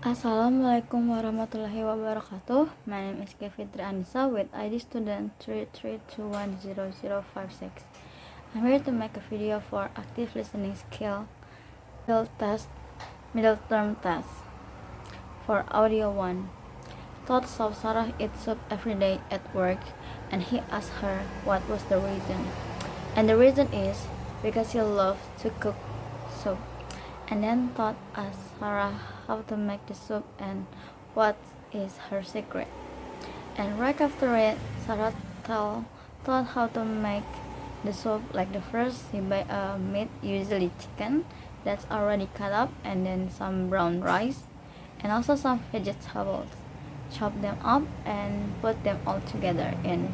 Assalamualaikum warahmatullahi wabarakatuh. My name is Fitri with ID student 332100056. I'm here to make a video for active listening skill test, middle term test. For audio 1, Todd saw Sarah eat soup every day at work, and he asked her what was the reason. And the reason is because he loves to cook soup. And then Todd asked Sarah how to make the soup and what is her secret. And right after it, Sarah taught Todd how to make the soup. Like the first, he buy a meat, usually chicken, that's already cut up, and then some brown rice, and also some vegetables. Chop them up and put them all together in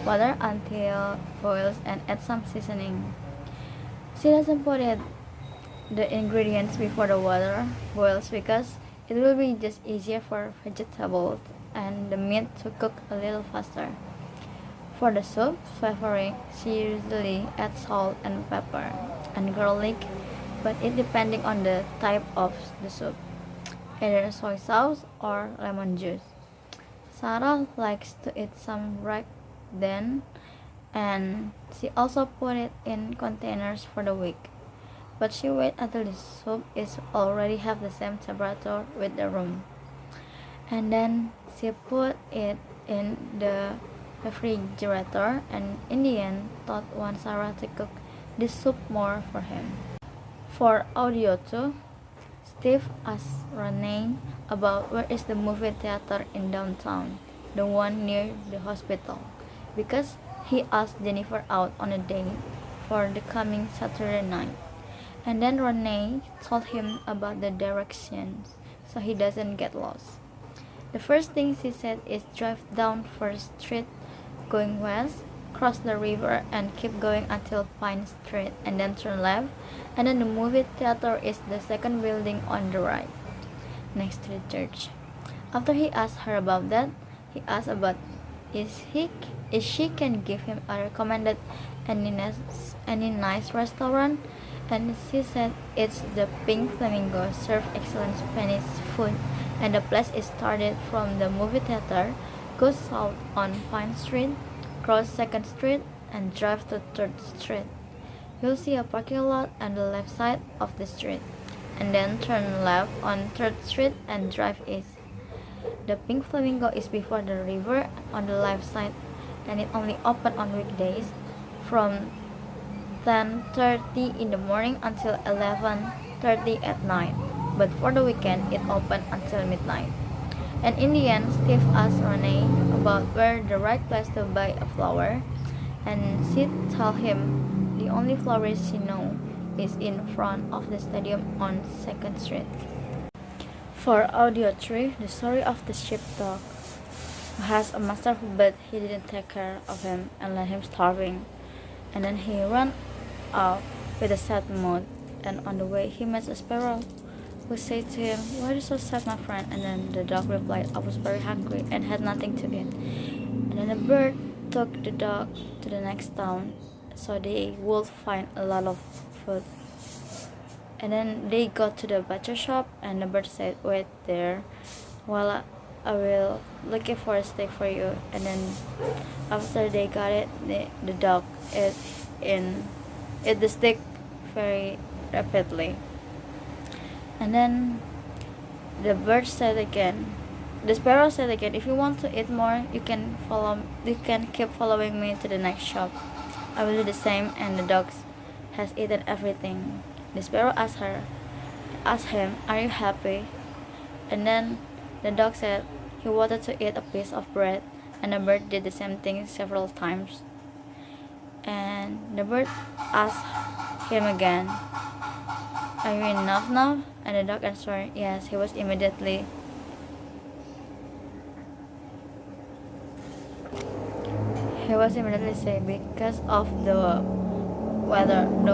water until boils and add some seasoning. She doesn't put the ingredients before the water boils because it will be just easier for vegetables and the meat to cook a little faster. For the soup flavoring, she usually adds salt and pepper and garlic, but it depending on the type of the soup, either soy sauce or lemon juice. Sarah likes to eat some right then, and she also put it in containers for the week. But she wait until the soup is already have the same temperature with the room, and then she put it in the refrigerator. And in the end, Todd wants Sarah to cook the soup more for him. For audio 2, Steve asked Renee about where is the movie theater in downtown, the one near the hospital, because he asked Jennifer out on a date for the coming Saturday night. And then Renee told him about the directions so he doesn't get lost. The first thing she said is drive down First Street going west, cross the river and keep going until Pine Street and then turn left, and then the movie theater is the second building on the right, next to the church. After he asked her about that, he asked about if she can give him a recommended any nice restaurant, and she said it's the Pink Flamingo, serve excellent Spanish food, and the place is started from the movie theater, go south on Pine Street, cross 2nd Street, and drive to 3rd Street. You'll see a parking lot on the left side of the street, and then turn left on 3rd Street and drive east. The Pink Flamingo is before the river on the left side, and it only open on weekdays from 10:30 in the morning until 11:30 at night, but for the weekend it open until midnight. And in the end, Steve asked Renee about where the right place to buy a flower, and she told him the only flowers she know is in front of the stadium on 2nd Street. For audio 3, the story of the sheepdog who has a master but he didn't take care of him and let him starving, and then he ran off with a sad mood, and on the way he met a sparrow who said to him, "Why are you so sad, my friend?" And then the dog replied, "I was very hungry and had nothing to eat." And then the bird took the dog to the next town so they would find a lot of food. And then they got to the butcher shop, and the bird said, "Wait there while I will looking for a steak for you." And then after they got it, the dog ate the steak very rapidly. And then the bird said again, the sparrow said again, "If you want to eat more, you can keep following me to the next shop. I will do the same." And the dog has eaten everything. The sparrow asked him, "Are you happy?" And then the dog said he wanted to eat a piece of bread, and the bird did the same thing several times. And the bird asked him again, "Are you enough now?" And the dog answered, "Yes." He was immediately sick because of the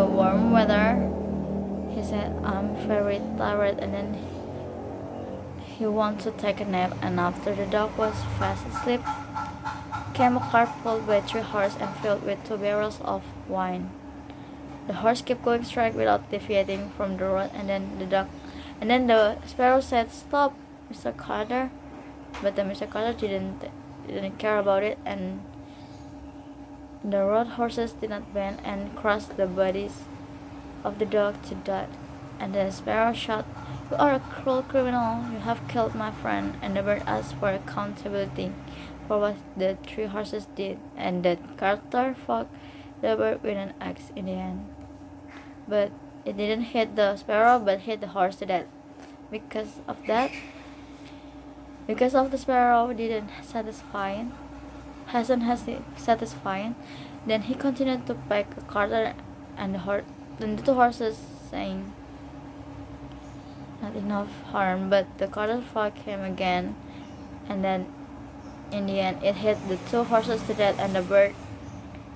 warm weather. He said, "I'm very tired," and then he wanted to take a nap. And after the dog was fast asleep, came a cart pulled by 3 horses and filled with 2 barrels of wine. The horse kept going straight without deviating from the road, and then the sparrow said, "Stop, Mr. Carter, but the Mr. Carter didn't care about it, and the road horses did not bend and crush the bodies of the dog to death. And the sparrow shot, "You are a cruel criminal. You have killed my friend." And the bird asked for accountability for what the three horses did, and the Carter fucked the bird with an axe in the end. But it didn't hit the sparrow, but hit the horse to death. Because of that, because of the sparrow didn't satisfying, hasn't satisfying, then he continued to peck the Carter and the two horses, saying, "Not enough harm," but the Carter fucked him again, and then in the end it hit the two horses to death, and the bird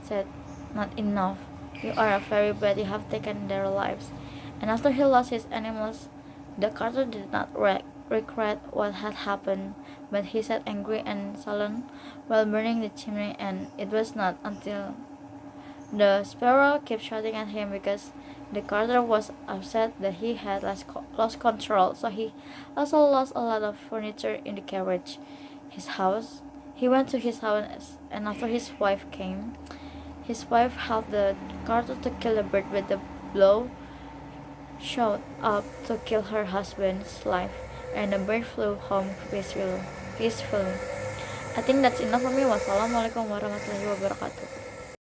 said, "Not enough. You are a very bad. You have taken their lives." And after he lost his animals, the Carter did not regret what had happened, but he sat angry and sullen while burning the chimney, and it was not until the sparrow kept shouting at him because the Carter was upset that he had lost control, so he also lost a lot of furniture in the carriage. His house. He went to his house, and after his wife came, his wife helped the Carter to kill the bird, but the blow showed up to kill her husband's life, and the bird flew home peacefully. I think that's enough for me. Wassalamualaikum warahmatullahi wabarakatuh.